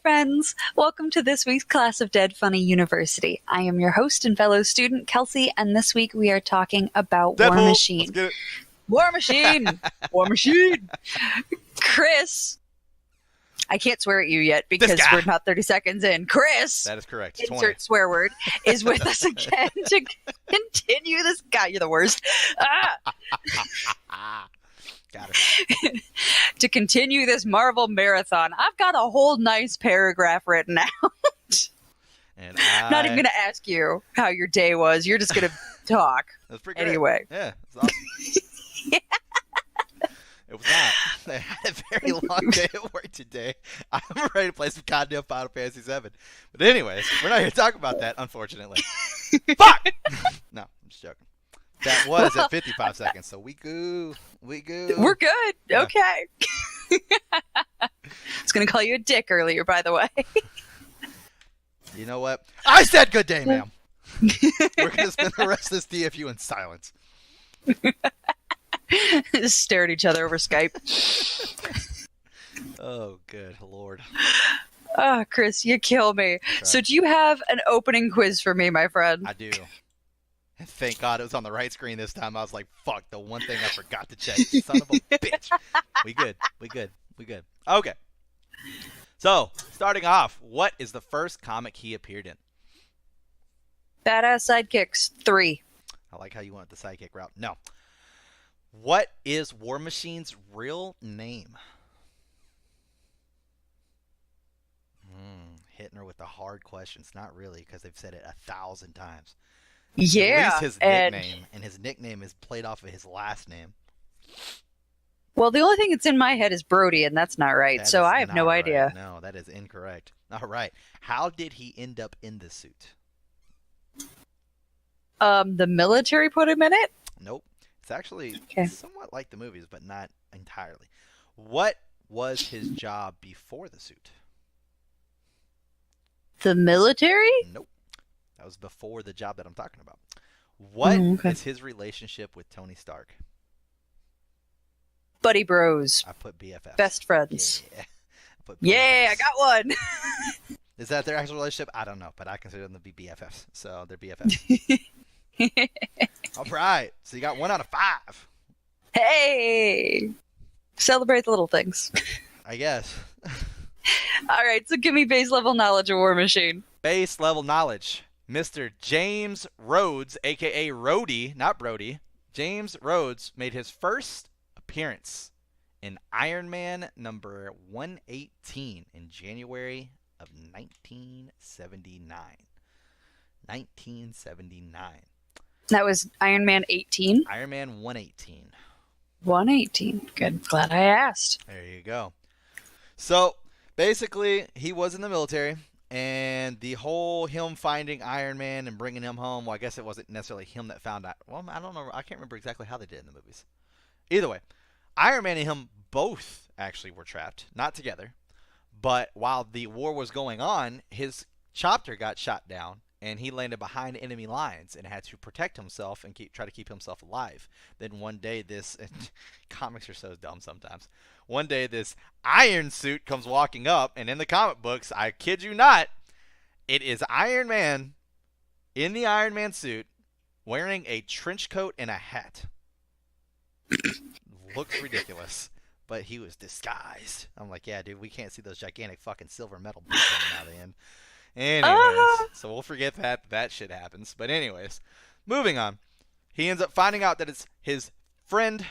friends. Welcome to this week's class of Dead Funny University. I am your host and fellow student, Kelsey, and this week we are talking about Deadpool. War Machine. Let's get it. War Machine! War Machine! Chris, I can't swear at you yet because we're not 30 seconds in. Chris, that is correct. Insert 20. swear word, is with us again to continue this. God, you're the worst. Got it. To continue this Marvel marathon. I've got a whole nice paragraph written out. And Not even going to ask you how your day was. You're just going to talk. That's pretty good. Anyway. Yeah, it was awesome. Yeah. It was not. I had a very long day at work today. I'm ready to play some goddamn Final Fantasy VII. But anyways, we're not here to talk about that, unfortunately. Fuck! No, I'm just joking. That was at 55 seconds, so we go. We're good. Yeah. Okay. I was going to call you a dick earlier, by the way. You know what? I said good day, ma'am. We're going to spend the rest of this DFU in silence. Just stare at each other over Skype. Oh, good Lord. Oh, Chris, you kill me. So do you have an opening quiz for me, my friend? I do. And thank God it was on the right screen this time. I was like, fuck, the one thing I forgot to check. Son of a bitch. We good. Okay. So, starting off, what is the first comic he appeared in? Badass Sidekicks 3. I like how you went the sidekick route. No. What is War Machine's real name? Hitting her with the hard questions. Not really, because they've said it 1,000 times. Yeah. At least his nickname, and his nickname is played off of his last name. Well, the only thing that's in my head is Brody, and that's not right, so I have no idea. No, that is incorrect. All right. How did he end up in this suit? The military put him in it? Nope. It's actually Okay. somewhat like the movies, but not entirely. What was his job before the suit? The military? Nope. That was before the job that I'm talking about. What is his relationship with Tony Stark? Buddy bros. I put BFF. Best friends. Yeah. Yeah, I got one. Is that their actual relationship? I don't know, but I consider them to be BFFs. So they're BFFs. All right. So you got 1 out of 5. Hey! Celebrate the little things. I guess. All right, so give me base level knowledge of War Machine. Base level knowledge. Mr. James Rhodes, a.k.a. Rhodey, not Brody. James Rhodes made his first appearance in Iron Man number 118 in January of 1979. 1979. That was Iron Man 18? Iron Man 118. 118. Good. Glad I asked. There you go. So, basically, he was in the military, and the whole him finding Iron Man and bringing him home, well, I guess it wasn't necessarily him that found out. Well, I don't know. I can't remember exactly how they did it in the movies. Either way, Iron Man and him both actually were trapped, not together. But while the war was going on, his chopper got shot down, and he landed behind enemy lines and had to protect himself and try to keep himself alive. Then one day comics are so dumb sometimes. One day this iron suit comes walking up, and in the comic books, I kid you not, it is Iron Man in the Iron Man suit wearing a trench coat and a hat. Looks ridiculous, but he was disguised. I'm like, yeah, dude, we can't see those gigantic fucking silver metal boots coming out of the end. Anyways, so we'll forget that shit happens. But anyways, moving on. He ends up finding out that it's his friend,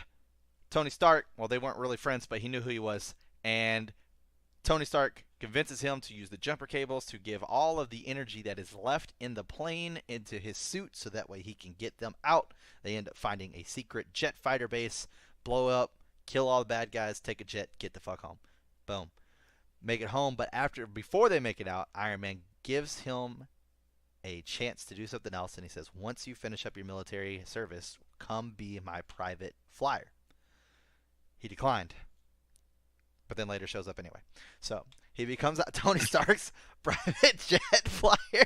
Tony Stark. Well, they weren't really friends, but he knew who he was. And Tony Stark convinces him to use the jumper cables to give all of the energy that is left in the plane into his suit so that way he can get them out. They end up finding a secret jet fighter base, blow up, kill all the bad guys, take a jet, get the fuck home. Boom. Make it home, but before they make it out, Iron Man gives him a chance to do something else, and he says, once you finish up your military service, come be my private flyer. He declined, but then later shows up anyway. So he becomes Tony Stark's private jet flyer.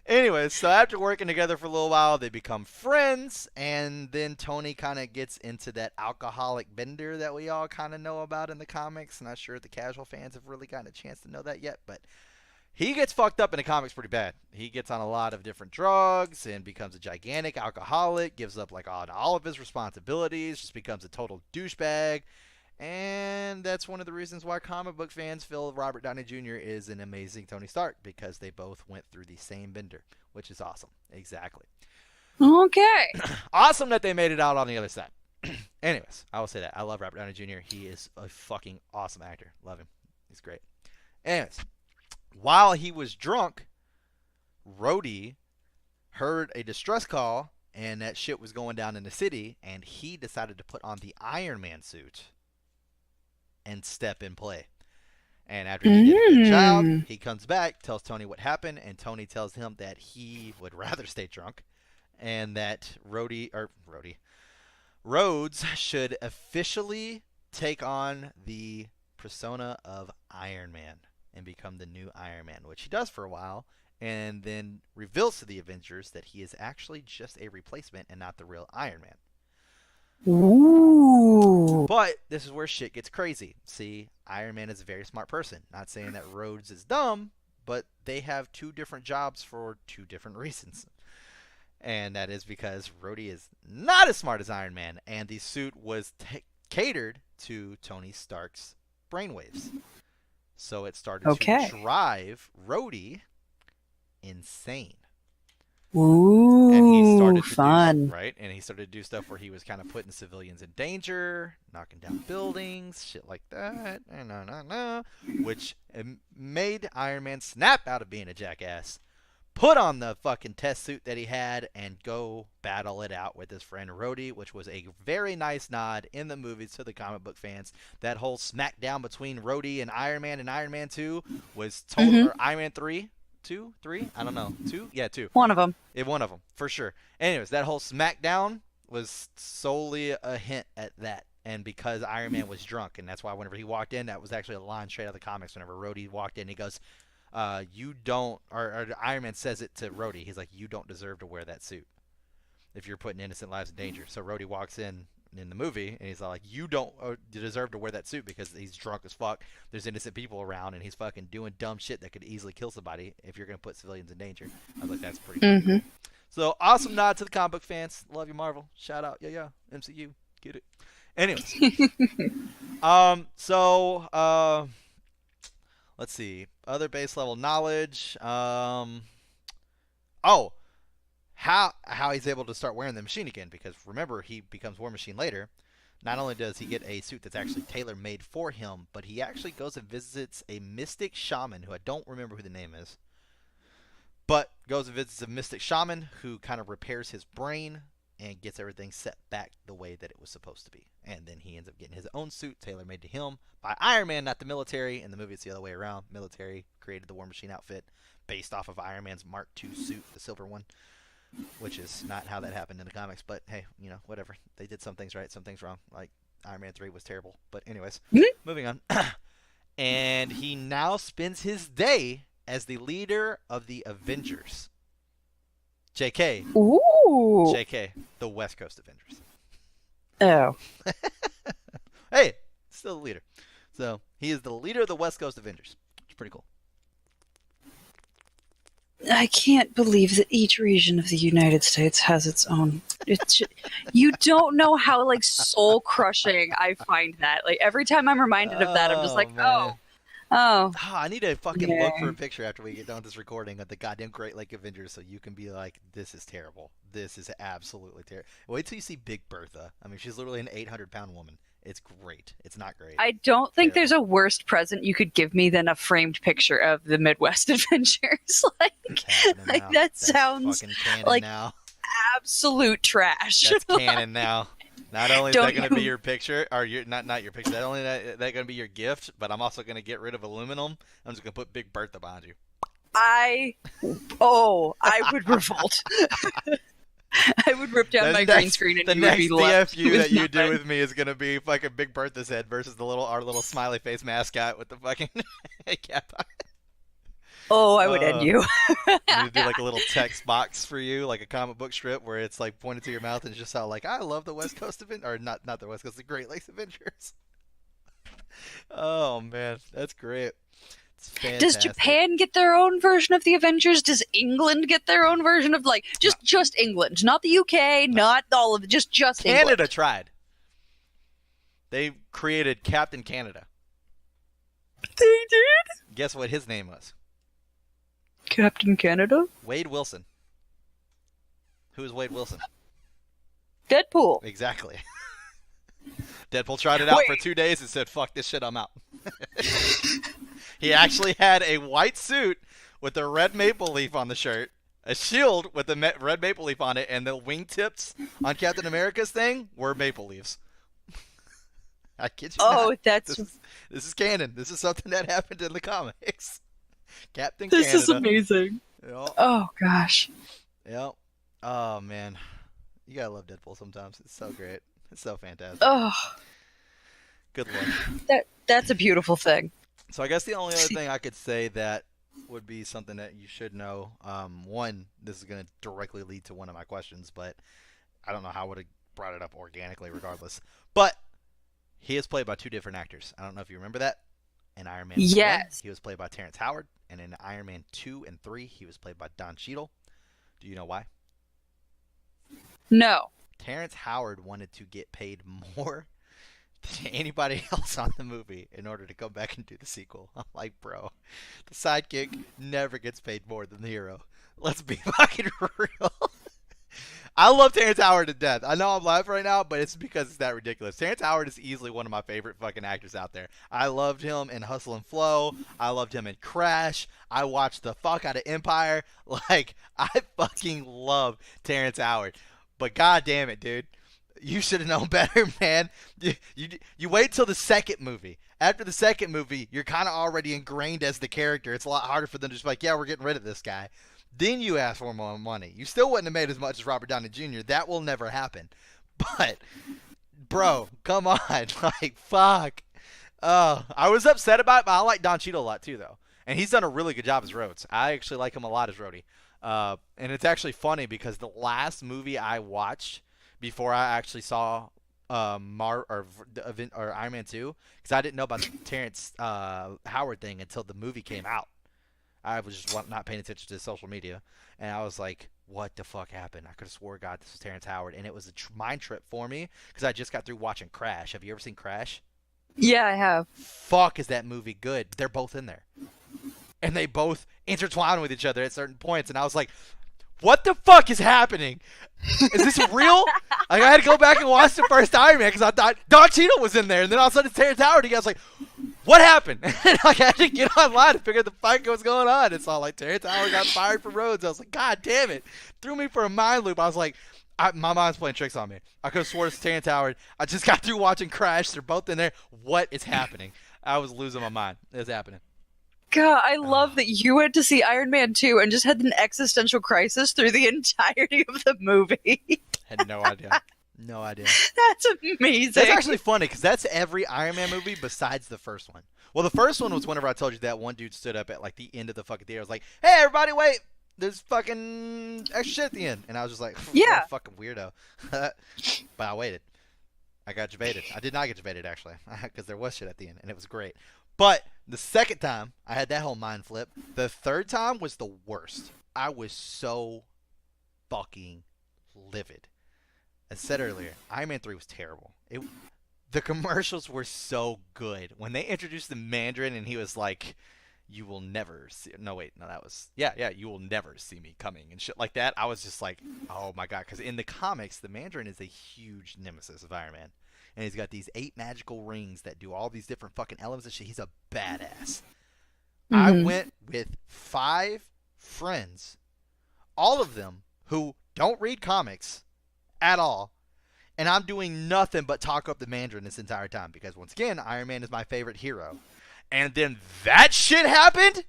Anyways, so after working together for a little while, they become friends, and then Tony kind of gets into that alcoholic bender that we all kind of know about in the comics. Not sure if the casual fans have really gotten a chance to know that yet, but he gets fucked up in the comics pretty bad. He gets on a lot of different drugs and becomes a gigantic alcoholic, gives up like all of his responsibilities, just becomes a total douchebag. And that's one of the reasons why comic book fans feel Robert Downey Jr. is an amazing Tony Stark, because they both went through the same bender, which is awesome. Exactly. Okay. Awesome that they made it out on the other side. Anyways, I will say that. I love Robert Downey Jr. He is a fucking awesome actor. Love him. He's great. Anyways, while he was drunk, Rhodey heard a distress call, and that shit was going down in the city, and he decided to put on the Iron Man suit and step in play. And after he did a good job, he comes back, tells Tony what happened, and Tony tells him that he would rather stay drunk, and that Rhodes should officially take on the persona of Iron Man and become the new Iron Man, which he does for a while, and then reveals to the Avengers that he is actually just a replacement and not the real Iron Man. Ooh. But this is where shit gets crazy. See, Iron Man is a very smart person. Not saying that Rhodes is dumb, but they have two different jobs for two different reasons. And that is because Rhodey is not as smart as Iron Man, and the suit was catered to Tony Stark's brainwaves. So it started to drive Rhodey insane. Ooh, and he started to fun. And he started to do stuff where he was kind of putting civilians in danger, knocking down buildings, shit like that, which made Iron Man snap out of being a jackass, put on the fucking test suit that he had, and go battle it out with his friend Rhodey, which was a very nice nod in the movies to the comic book fans. That whole smackdown between Rhodey and Iron Man 2 was total, or Iron Man 3? 2, 3? I don't know. 2? Yeah, 2. One of them. One of them, for sure. Anyways, that whole smackdown was solely a hint at that. And because Iron Man was drunk, and that's why whenever he walked in, that was actually a line straight out of the comics. Whenever Rhodey walked in, he goes, you don't, or Iron Man says it to Rhodey. He's like, you don't deserve to wear that suit if you're putting innocent lives in danger. So Rhodey walks in the movie, and he's like, you don't deserve to wear that suit because he's drunk as fuck. There's innocent people around, and he's fucking doing dumb shit that could easily kill somebody if you're going to put civilians in danger. I was like, that's pretty cool. So, awesome nod to the comic book fans. Love you, Marvel. Shout out. Yeah. MCU. Get it. Anyways. Let's see. Other base level knowledge. How he's able to start wearing the machine again, because remember, he becomes War Machine later. Not only does he get a suit that's actually tailor-made for him, but he actually goes and visits a mystic shaman, who I don't remember who the name is, but goes and visits a mystic shaman who kind of repairs his brain and gets everything set back the way that it was supposed to be. And then he ends up getting his own suit tailor-made to him by Iron Man, not the military. In the movie, it's the other way around. Military created the War Machine outfit based off of Iron Man's Mark II suit, the silver one, which is not how that happened in the comics. But hey, whatever. They did some things right, some things wrong. Like Iron Man 3 was terrible. But anyways, moving on. And he now spends his day as the leader of the Avengers. JK. Ooh. JK, the West Coast Avengers. Oh. Hey, still the leader. So he is the leader of the West Coast Avengers. It's pretty cool. I can't believe that each region of the United States has its own. You don't know how soul crushing I find that. Every time I'm reminded of that, I'm just like, man. Oh, I need to fucking look for a picture after we get done with this recording of the goddamn Great Lake Avengers, so you can be like, this is terrible. This is absolutely terrible. Wait till you see Big Bertha. I mean, she's literally an 800-pound woman. It's great. It's not great. I don't think there's a worse present you could give me than a framed picture of the Midwest Adventures. That sounds like now. Absolute trash. That's canon now. Not only is that going to be your picture, or not your picture, not only that going to be your gift, but I'm also going to get rid of aluminum. I'm just going to put Big Bertha behind you. I would revolt. I would rip down my green screen and you would be left. The next DFU that you do with me is going to be fucking Big Bertha's head versus our little smiley face mascot with the fucking cap on. Oh, I would end you. You need to do like a little text box for you, like a comic book strip where it's like pointed to your mouth and just how like I love the West Coast or not the West Coast, the Great Lakes Avengers. Oh man, that's great. It's Does fantastic. Japan get their own version of the Avengers? Does England get their own version of like just England, not the UK, not all of it, just Canada England. tried. They created Captain Canada. They did. Guess what his name was? Captain Canada. Wade Wilson. Who is Wade Wilson? Deadpool. Exactly. Deadpool tried it out for Wait. 2 days and said, "Fuck this shit, I'm out." He actually had a white suit with a red maple leaf on the shirt, a shield with a red maple leaf on it, and the wingtips on Captain America's thing were maple leaves. I kid you Oh, not. that's This is canon. This is something that happened in the comics. Captain this Canada. is amazing. Yep. Oh gosh. Yep. Oh man, you gotta love Deadpool sometimes. It's so great. It's so fantastic. Oh, Good lord. that's a beautiful thing. So I guess the only other thing I could say that would be something that you should know. One, this is going to directly lead to one of my questions, but I don't know how I would have brought it up organically regardless. But he is played by two different actors. I don't know if you remember that. In Iron Man 1, Yes. he was played by Terrence Howard, and in Iron Man 2 and 3, he was played by Don Cheadle. Do you know why? No. Terrence Howard wanted to get paid more than anybody else on the movie in order to come back and do the sequel. I'm like, bro, the sidekick never gets paid more than the hero. Let's be fucking real. I love Terrence Howard to death. I know I'm live right now, but it's because it's that ridiculous. Terrence Howard is easily one of my favorite fucking actors out there. I loved him in Hustle and Flow. I loved him in Crash. I watched the fuck out of Empire. Like, I fucking love Terrence Howard. But god damn it, dude. You should have known better, man. You wait till the second movie. After the second movie, you're kind of already ingrained as the character. It's a lot harder for them to just be like, yeah, we're getting rid of this guy. Then you ask for more money. You still wouldn't have made as much as Robert Downey Jr. That will never happen. But, bro, come on. Like, fuck. I was upset about it, but I like Don Cheadle a lot too, though. And he's done a really good job as Rhodes. I actually like him a lot as Rhodey. And it's actually funny because the last movie I watched before I actually saw Iron Man 2, because I didn't know about the Terrence Howard thing until the movie came out. I was just not paying attention to social media, and I was like, what the fuck happened? I could have swore, God, this was Terrence Howard, and it was a mind trip for me because I just got through watching Crash. Have you ever seen Crash? Yeah, I have. Fuck, is that movie good? They're both in there. And they both intertwine with each other at certain points, and I was like, what the fuck is happening? Is this real? Like, I had to go back and watch the first Iron Man because I thought Don Cheadle was in there, and then all of a sudden it's Terrence Howard. And I was like, what happened? And like, I had to get online to figure out the fuck was going on. It's all like Terrence Howard got fired from Rhodes. I was like, God damn it. Threw me for a mind loop. I was like, my mind's playing tricks on me. I could have sworn it's Terrence Howard. I just got through watching Crash. They're both in there. What is happening? I was losing my mind. It's happening. God, I love that you went to see Iron Man 2 and just had an existential crisis through the entirety of the movie. Had no idea. No idea. That's amazing. That's actually funny because that's every Iron Man movie besides the first one. Well, the first one was whenever I told you that one dude stood up at like the end of the fucking theater. I was like, "Hey, everybody, wait! There's fucking extra shit at the end," and I was just like, Yeah, what a fucking weirdo." But I waited. I got jebaited. I did not get jebaited actually because there was shit at the end, and it was great. But the second time, I had that whole mind flip. The third time was the worst. I was so fucking livid. As said earlier, Iron Man 3 was terrible. The commercials were so good. When they introduced the Mandarin and he was like, you will never see... No, wait. No, that was... Yeah. You will never see me coming and shit like that. I was just like, oh my God. Because in the comics, the Mandarin is a huge nemesis of Iron Man. And he's got these 8 magical rings that do all these different fucking elements and shit. He's a badass. I went with 5 friends, all of them who don't read comics at all, and I'm doing nothing but talk up the Mandarin this entire time because, once again, Iron Man is my favorite hero. And then that shit happened?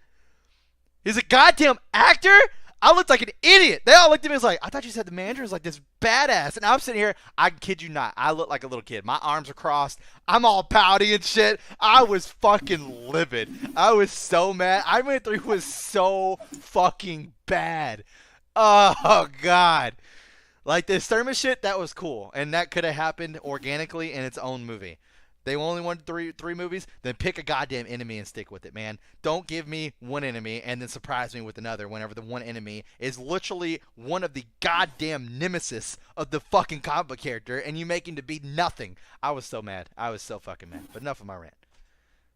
He's a goddamn actor? I looked like an idiot. They all looked at me and was like, I thought you said the manager was like this badass. And I'm sitting here, I kid you not, I look like a little kid. My arms are crossed. I'm all pouty and shit. I was fucking livid. I was so mad. Iron Man 3 was so fucking bad. Oh, God. Like, the exterminate shit, that was cool. And that could have happened organically in its own movie. They only wanted three movies, then pick a goddamn enemy and stick with it, man. Don't give me one enemy and then surprise me with another whenever the one enemy is literally one of the goddamn nemesis of the fucking comic book character, and you make him to be nothing. I was so mad. I was so fucking mad. But enough of my rant.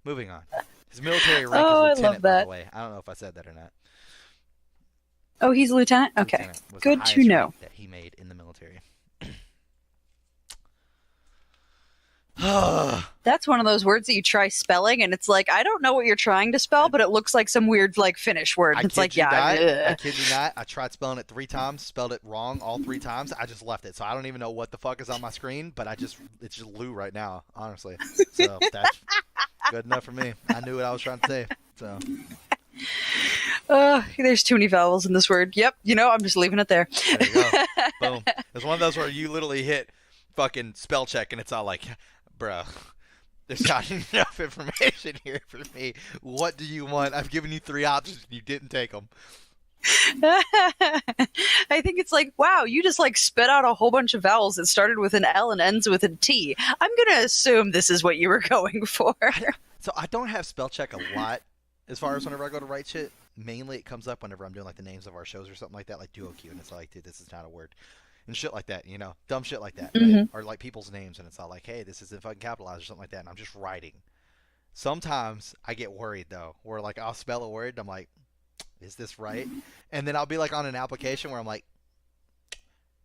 Moving on. His military rank is lieutenant, by the way. I don't know if I said that or not. Oh, he's a lieutenant? Okay. Lieutenant was Good the to highest know. rank that he made in the military. That's one of those words that you try spelling, and it's like, I don't know what you're trying to spell, but it looks like some weird, like, Finnish word. It's like, yeah. I kid you not. I tried spelling it 3 times, spelled it wrong all 3 times. I just left it. So I don't even know what the fuck is on my screen, but it's just Lou right now, honestly. So that's good enough for me. I knew what I was trying to say. So. There's too many vowels in this word. Yep, I'm just leaving it there. There you go. Boom. It's one of those where you literally hit fucking spell check, and it's all like, bruh, there's not enough information here for me. What do you want? I've given you 3 options, and you didn't take them. I think it's like, wow, you just like spit out a whole bunch of vowels that started with an L and ends with a T. I'm going to assume this is what you were going for. So I don't have spell check a lot as far as whenever I go to write shit. Mainly it comes up whenever I'm doing like the names of our shows or something like that, like duo Q, and it's like, dude, this is not a word. And shit like that, dumb shit like that, right? Or like people's names, and it's all like, hey, this isn't fucking capitalized or something like that, and I'm just writing. Sometimes I get worried though, where like I'll spell a word, and I'm like, is this right? And then I'll be like on an application where I'm like,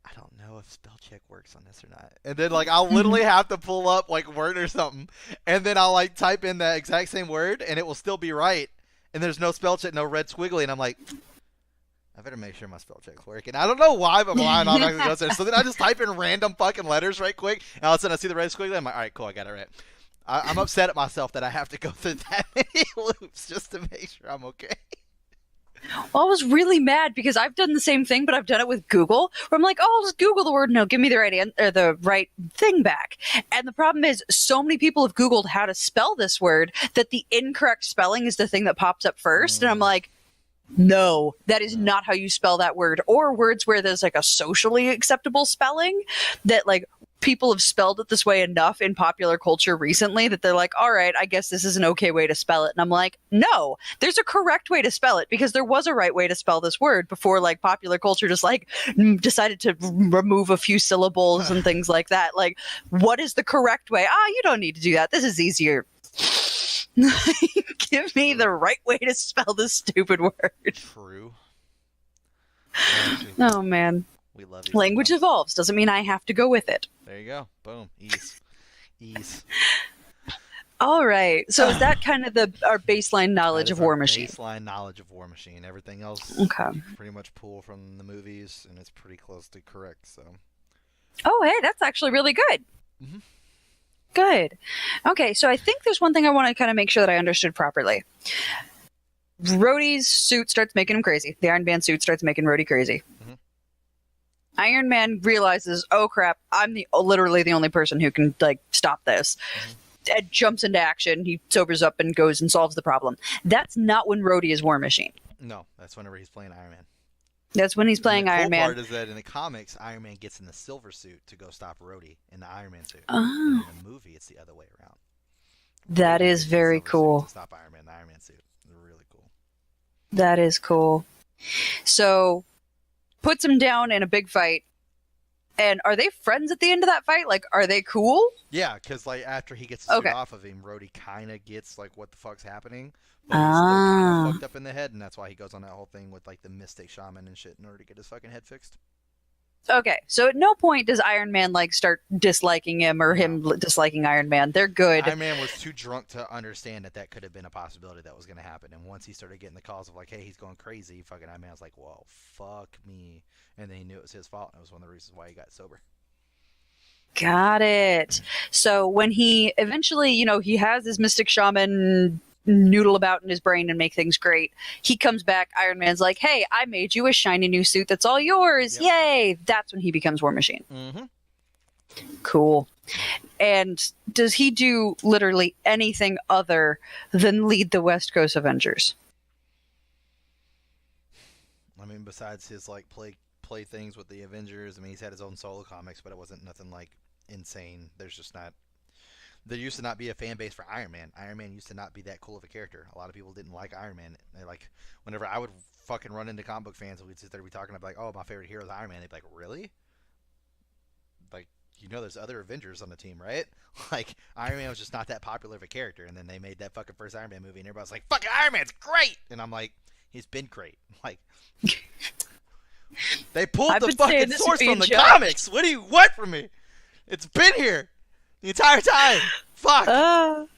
I don't know if spell check works on this or not. And then like I'll literally have to pull up like Word or something, and then I'll like type in that exact same word, and it will still be right. And there's no spell check, no red squiggly, and I'm like, I better make sure my spell check's working. I don't know why, but mine automatically goes there. So then I just type in random fucking letters right quick, and all of a sudden I see the red squiggly. I'm like, all right, cool, I got it right. I'm upset at myself that I have to go through that many loops just to make sure I'm okay. Well, I was really mad because I've done the same thing, but I've done it with Google, where I'm like, oh, I'll just Google the word, and it'll give me the right thing back. And the problem is, so many people have Googled how to spell this word that the incorrect spelling is the thing that pops up first. And I'm like, no, that is not how you spell that word. Or words where there's like a socially acceptable spelling that like people have spelled it this way enough in popular culture recently that they're like, all right, I guess this is an okay way to spell it. And I'm like, no, there's a correct way to spell it, because there was a right way to spell this word before like popular culture just like decided to remove a few syllables and things like that. Like, what is the correct way? You don't need to do that. This is easier. Give me the right way to spell this stupid word. True. Oh, man. We love you. Language evolves. Doesn't mean I have to go with it. There you go. Boom. Ease. All right. So is that kind of our baseline knowledge of War Machine? Baseline knowledge of War Machine. Everything else pretty much pull from the movies, and it's pretty close to correct. So. Oh, hey, that's actually really good. Mm-hmm. Good. Okay, so I think there's one thing I want to kind of make sure that I understood properly. Rhodey's suit starts making him crazy. The Iron Man suit starts making Rhodey crazy. Mm-hmm. Iron Man realizes, oh crap, I'm literally the only person who can like stop this. Mm-hmm. And jumps into action. He sobers up and goes and solves the problem. That's not when Rhodey is War Machine. No, that's whenever he's playing Iron Man. That's when he's playing Iron Man. The cool part is that in the comics, Iron Man gets in the silver suit to go stop Rhodey in the Iron Man suit. Oh. In the movie, it's the other way around. That is very cool. To stop Iron Man in the Iron Man suit. It's really cool. That is cool. So, puts him down in a big fight. And are they friends at the end of that fight? Like, are they cool? Yeah, because like after he gets the suit off of him, Rhodey kind of gets like what the fuck's happening. But he's still kind of fucked up in the head, and that's why he goes on that whole thing with like the Mystic Shaman and shit in order to get his fucking head fixed. Okay, so at no point does Iron Man like start disliking him or him disliking Iron Man. They're good. Iron Man was too drunk to understand that could have been a possibility that was going to happen. And once he started getting the calls of like, hey, he's going crazy, fucking Iron Man was like, whoa, fuck me. And then he knew it was his fault, and it was one of the reasons why he got sober. Got it. So when he eventually, he has his Mystic Shaman noodle about in his brain and make things great. He comes back, Iron Man's like, hey, I made you a shiny new suit that's all yours. Yep. Yay! That's when he becomes War Machine. Mm-hmm. Cool. And does he do literally anything other than lead the West Coast Avengers? I mean, besides his like play things with the Avengers, I mean, he's had his own solo comics, but it wasn't nothing like insane. There's just not. There used to not be a fan base for Iron Man. Iron Man used to not be that cool of a character. A lot of people didn't like Iron Man. They like whenever I would fucking run into comic book fans and we'd sit there be talking about like, oh, my favorite hero is Iron Man. They'd be like, really? Like, you know, there's other Avengers on the team, right? Like, Iron Man was just not that popular of a character, and then they made that fucking first Iron Man movie, and everybody's like, fucking Iron Man's great! And I'm like, he's been great. Like, they pulled the fucking source from the comics! What do you want from me? It's been here the entire time! Fuck!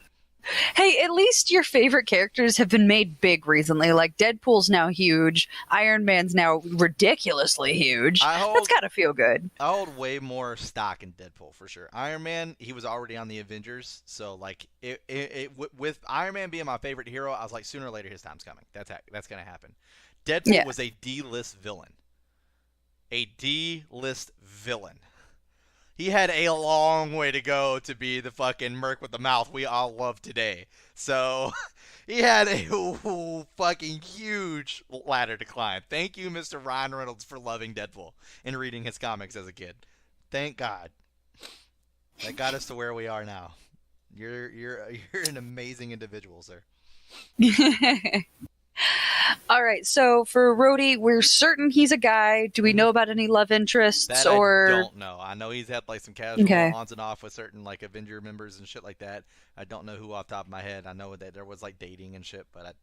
Hey, at least your favorite characters have been made big recently. Like, Deadpool's now huge. Iron Man's now ridiculously huge. That's gotta feel good. I hold way more stock in Deadpool, for sure. Iron Man, he was already on the Avengers, so, like, with Iron Man being my favorite hero, I was like, sooner or later his time's coming. That's gonna happen. Deadpool was a D-list villain. A D-list villain. He had a long way to go to be the fucking merc with the mouth we all love today. So, he had a fucking huge ladder to climb. Thank you, Mr. Ryan Reynolds, for loving Deadpool and reading his comics as a kid. Thank God. That got us to where we are now. You're an amazing individual, sir. All right, so for Rhodey, we're certain he's a guy. Do we know about any love interests? That or I don't know. I know he's had like some casual ons and off with certain like Avenger members and shit like that. I don't know who off the top of my head. I know that there was like dating and shit, but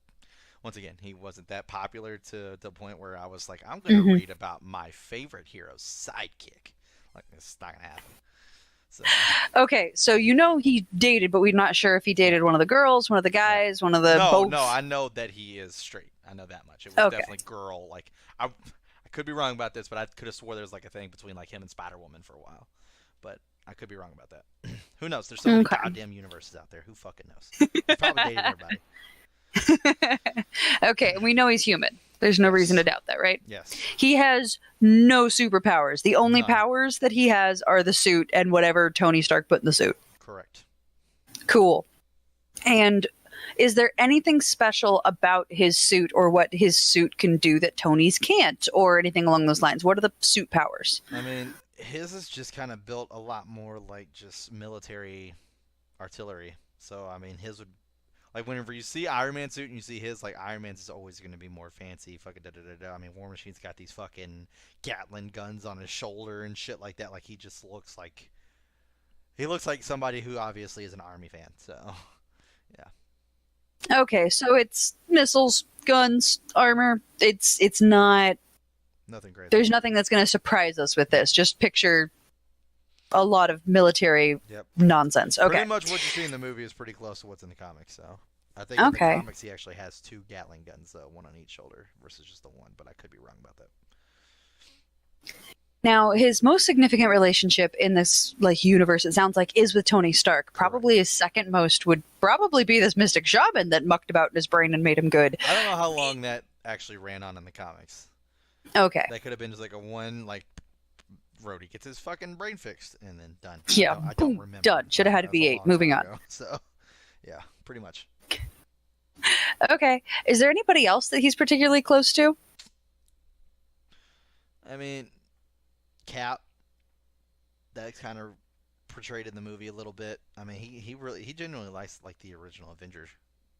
once again, he wasn't that popular to the point where I was like, I'm going to read about my favorite hero's sidekick. Like, it's not going to happen. So. Okay, so you know he dated, but we're not sure if he dated one of the girls, one of the guys, one of the both. No, I know that he is straight. I know that much. It was definitely girl. Like, I could be wrong about this, but I could have swore there was like a thing between like him and Spider-Woman for a while. But I could be wrong about that. Who knows? There's so many goddamn universes out there. Who fucking knows? He probably dated everybody. Okay, we know he's human. There's no reason to doubt that, right? Yes. He has no superpowers. The only powers that he has are the suit and whatever Tony Stark put in the suit. Correct. Cool. And is there anything special about his suit or what his suit can do that Tony's can't, or anything along those lines? What are the suit powers? I mean, his is just kind of built a lot more like just military artillery. So, I mean, his would... Like, whenever you see Iron Man's suit and you see his, like, Iron Man's is always going to be more fancy. Fucking da-da-da-da. I mean, War Machine's got these fucking Gatling guns on his shoulder and shit like that. Like, he just looks like... He looks like somebody who obviously is an Army fan. So, yeah. Okay, so it's missiles, guns, armor. It's not... Nothing great. There's nothing that's going to surprise us with this. Just picture a lot of military nonsense. Okay. Pretty much what you see in the movie is pretty close to what's in the comics, so... I think in the comics he actually has 2 Gatling guns, one on each shoulder, versus just the one, but I could be wrong about that. Now, his most significant relationship in this like universe, it sounds like, is with Tony Stark. Probably his second most would probably be this Mystic Shaman that mucked about in his brain and made him good. I don't know how long that actually ran on in the comics. Okay. That could have been just like a one, like, Rhodey gets his fucking brain fixed, and then done. Yeah, I don't remember. Done. Should have had a V8. Moving on. So, yeah, pretty much. Okay. Is there anybody else that he's particularly close to? I mean, Cap. That's kind of portrayed in the movie a little bit. I mean, he genuinely likes like the original Avengers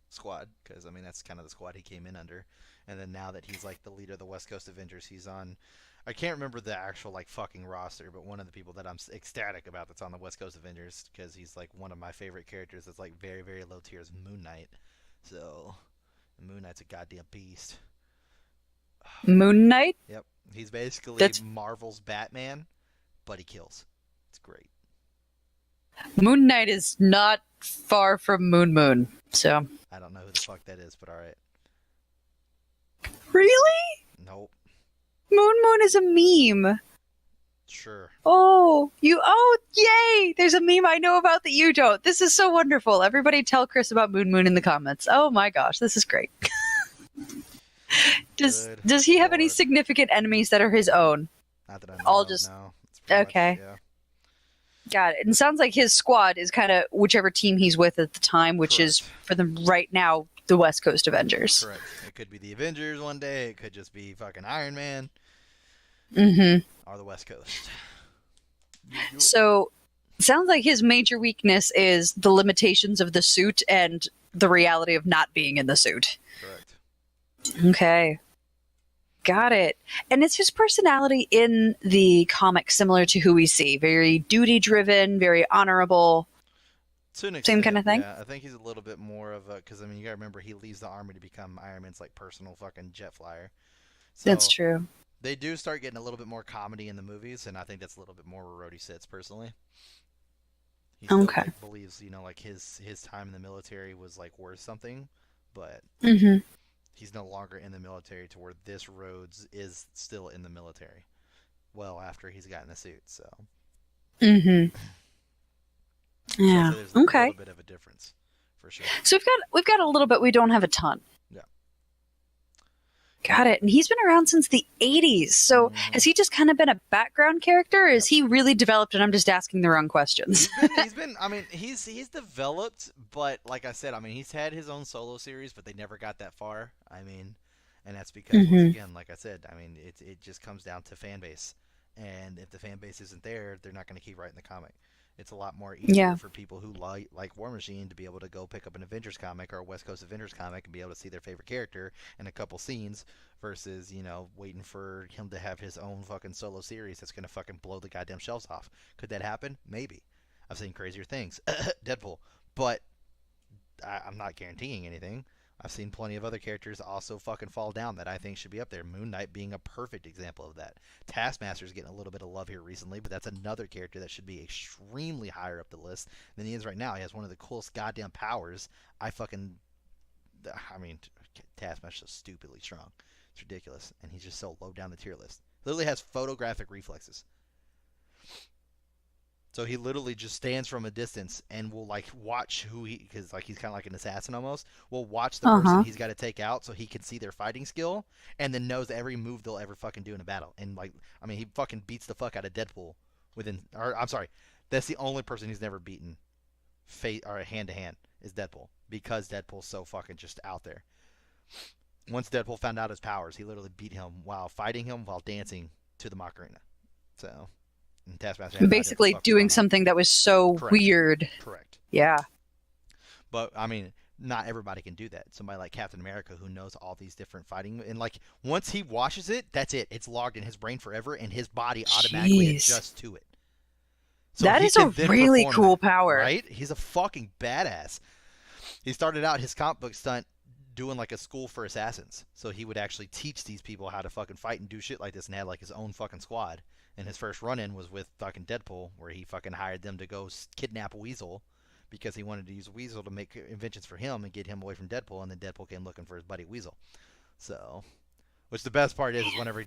squad, because I mean that's kind of the squad he came in under, and then now that he's like the leader of the West Coast Avengers, he's on. I can't remember the actual like fucking roster, but one of the people that I'm ecstatic about that's on the West Coast Avengers, because he's like one of my favorite characters. That's like very, very low tier is Moon Knight. So Moon Knight's a goddamn beast. Moon Knight? Yep, he's basically Marvel's Batman, but he kills. It's great. Moon Knight is not far from Moon, so I don't know who the fuck that is, but all right. Really? Nope. Moon is a meme. Sure. Oh, yay! There's a meme I know about that you don't. This is so wonderful. Everybody tell Chris about Moon Moon in the comments. Oh my gosh, this is great. Does Good does he have any lord. significant enemies that are his own? Not that I know All of. just No, it's pretty much okay. yeah. Got it. And it sounds like his squad is kind of whichever team he's with at the time, which is Correct. for the right now the West Coast Avengers. Correct. It could be the Avengers one day. It could just be fucking Iron Man Mm-hmm. or the West Coast. So sounds like his major weakness is the limitations of the suit and the reality of not being in the suit. Correct. Okay. Got it. And is his personality in the comic similar to who we see? Very duty driven, very honorable, To an same kind extent, of thing? yeah. I think he's a little bit more of a because I mean you gotta remember he leaves the army to become Iron Man's like personal fucking jet flyer. That's So true. they do start getting a little bit more comedy in the movies, and I think that's a little bit more where Rhodey sits personally. He still Okay. like believes like his time in the military was like worth something, but Mm-hmm. he's no longer in the military to where this Rhodes is still in the military. Well, after he's gotten the suit, Mm-hmm. so I'd Yeah. say there's a little Okay. bit of a difference for sure. So we've got a little bit. We don't have a ton. Yeah. Got it. And he's been around since the 80s. So Hmm. has he just kind of been a background character? Or is Yep. he really developed and I'm just asking the wrong questions? He's been I mean he's developed, but like I said, I mean he's had his own solo series, but they never got that far. I mean, and that's because once Mm-hmm. again, like I said, I mean it just comes down to fan base, and if the fan base isn't there, they're not going to keep writing the comic. It's a lot more easier Yeah. for people who like War Machine to be able to go pick up an Avengers comic or a West Coast Avengers comic and be able to see their favorite character in a couple scenes versus waiting for him to have his own fucking solo series that's going to fucking blow the goddamn shelves off. Could that happen? Maybe. I've seen crazier things. Deadpool. But I'm not guaranteeing anything. I've seen plenty of other characters also fucking fall down that I think should be up there. Moon Knight being a perfect example of that. Taskmaster's getting a little bit of love here recently, but that's another character that should be extremely higher up the list than he is right now. He has one of the coolest goddamn powers. I mean, Taskmaster's so stupidly strong. It's ridiculous, and he's just so low down the tier list. Literally has photographic reflexes. So he literally just stands from a distance and will like watch who because like he's kind of like an assassin almost. Will watch the person Uh-huh. he's got to take out so he can see their fighting skill, and then knows every move they'll ever fucking do in a battle. And like, I mean, he fucking beats the fuck out of Deadpool within. Or I'm sorry, that's the only person he's never beaten face or hand to hand is Deadpool because Deadpool's so fucking just out there. Once Deadpool found out his powers, he literally beat him while fighting him while dancing to the Macarena. So, and Taskmaster had no idea what the Basically fuck was doing going on. something that was so Correct. weird. Correct. Yeah. But I mean, not everybody can do that. Somebody like Captain America who knows all these different fighting and like once he watches it, that's it. It's logged in his brain forever and his body automatically Jeez. adjusts to it. So That he is a can then really perform cool that, power. right? He's a fucking badass. He started out his comic book stunt doing like a school for assassins. So he would actually teach these people how to fucking fight and do shit like this and had like his own fucking squad. And his first run in was with fucking Deadpool, where he fucking hired them to go kidnap Weasel because he wanted to use Weasel to make inventions for him and get him away from Deadpool. And then Deadpool came looking for his buddy Weasel. So, which the best part is whenever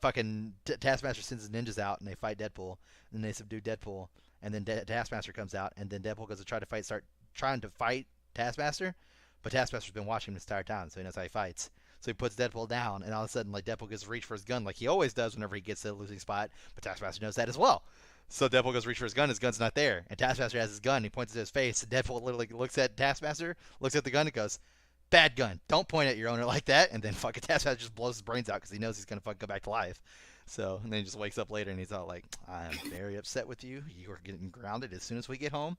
fucking Taskmaster sends his ninjas out and they fight Deadpool, and they subdue Deadpool, and then Taskmaster comes out, and then Deadpool goes to start trying to fight Taskmaster, but Taskmaster's been watching him this entire time, so he knows how he fights. So he puts Deadpool down, and all of a sudden, like Deadpool gets to reach for his gun, like he always does whenever he gets to the losing spot. But Taskmaster knows that as well. So Deadpool goes to reach for his gun's not there, and Taskmaster has his gun. He points it at his face, and Deadpool literally looks at Taskmaster, looks at the gun, and goes, "Bad gun. Don't point at your owner like that." And then fucking Taskmaster just blows his brains out because he knows he's gonna fucking go back to life. So and then he just wakes up later, and he's all like, "I am very upset with you. You are getting grounded as soon as we get home."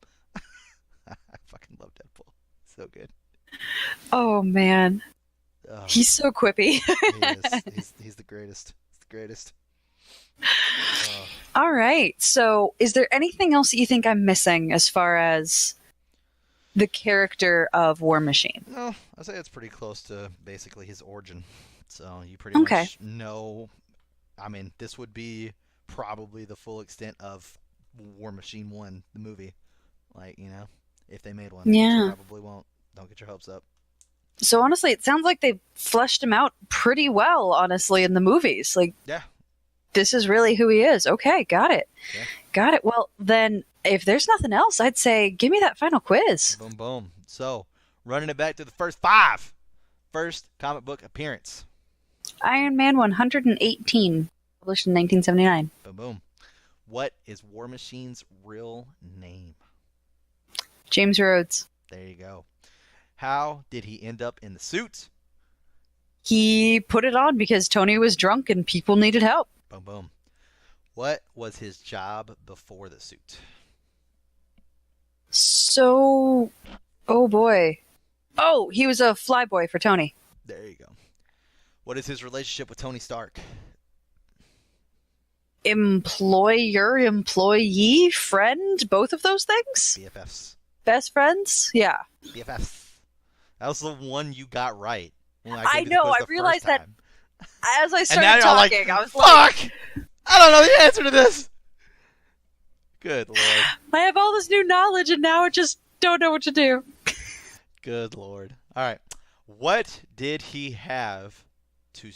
I fucking love Deadpool. So good. Oh man. Oh, He's so quippy. he is. He's the greatest. He's the greatest. Oh. All right. So, is there anything else that you think I'm missing as far as the character of War Machine? No, I say it's pretty close to basically his origin. So you pretty Okay. much know. I mean, this would be probably the full extent of War Machine 1, the movie. Like, if they made one, which they Yeah. probably won't. Don't get your hopes up. So honestly, it sounds like they fleshed him out pretty well, honestly, in the movies. Like Yeah. this is really who he is. Okay, got it. Yeah. Got it. Well, then, if there's nothing else, I'd say give me that final quiz. Boom, boom. So, running it back to the first 5. First comic book appearance. Iron Man 118, published in 1979. Boom, boom. What is War Machine's real name? James Rhodes. There you go. How did he end up in the suit? He put it on because Tony was drunk and people needed help. Boom, boom. What was his job before the suit? So, oh boy. Oh, he was a flyboy for Tony. There you go. What is his relationship with Tony Stark? Employer, employee, friend, both of those things? BFFs. Best friends? Yeah. BFFs. That was the one you got right. I know, I realized that as I started talking, I was fuck! like, I don't know the answer to this! Good Lord. I have all this new knowledge and now I just don't know what to do. Good Lord. Alright. What did he have to...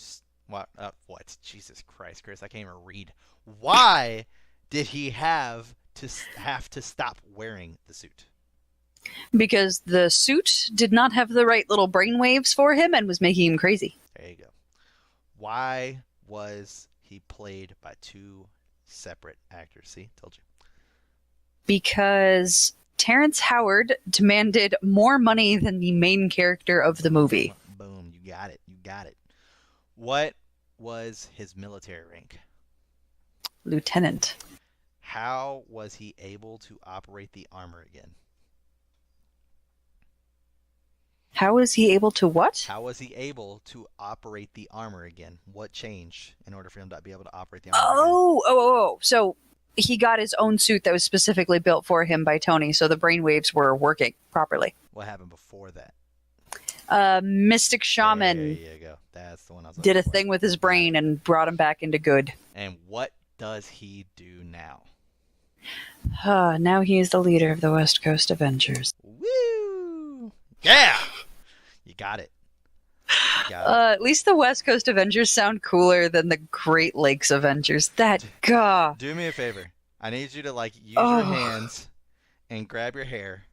What? Jesus Christ, Chris, I can't even read. Why did he have to stop wearing the suit? Because the suit did not have the right little brainwaves for him and was making him crazy. There you go. Why was he played by 2 separate actors? See, told you. Because Terrence Howard demanded more money than the main character of the movie. Boom, you got it. You got it. What was his military rank? Lieutenant. How was he able to operate the armor again? How was he able to what? How was he able to operate the armor again? What changed in order for him to be able to operate the armor again? Oh. So he got his own suit that was specifically built for him by Tony, so the brainwaves were working properly. What happened before that? Mystic Shaman There you go. That's the one I was did a looking for. thing with his brain and brought him back into good. And what does he do now? Now he is the leader of the West Coast Avengers. Woo! Yeah! You got it. At least the West Coast Avengers sound cooler than the Great Lakes Avengers. Do me a favor. I need you to use your hands and grab your hair.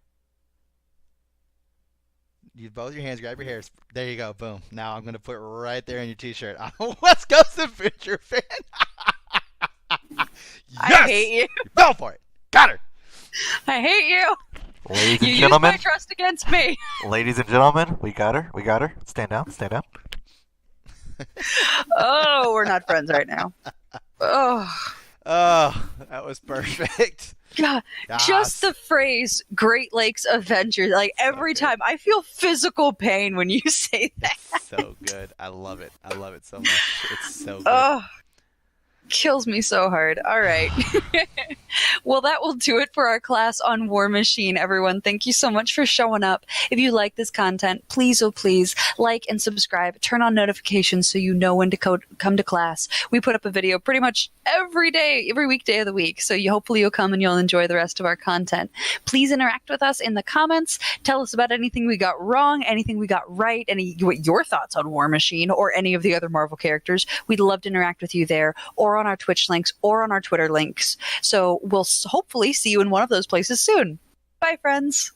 Use both your hands, grab your hair. There you go. Boom. Now I'm gonna put it right there in your t-shirt. I'm a West Coast Avenger fan. Yes! I hate you. You fell for it. Got her. I hate you. Ladies You and used gentlemen, my trust against me. ladies and gentlemen, we got her. We got her. Stand down. Stand down. Oh, we're not friends right now. Oh, that was perfect. God. Yes. Just the phrase Great Lakes Avengers. Every time I feel physical pain when you say that. It's so good. I love it. I love it so much. It's so good. Oh, kills me so hard. All right. Well, that will do it for our class on War Machine, everyone. Thank you so much for showing up. If you like this content, please, oh please, like and subscribe. Turn on notifications so you know when to come to class. We put up a video pretty much every day, every weekday of the week. So hopefully you'll come and you'll enjoy the rest of our content. Please interact with us in the comments. Tell us about anything we got wrong, anything we got right, what your thoughts on War Machine or any of the other Marvel characters. We'd love to interact with you there, or on our Twitch links, or on our Twitter links. So we'll hopefully see you in one of those places soon. Bye, friends.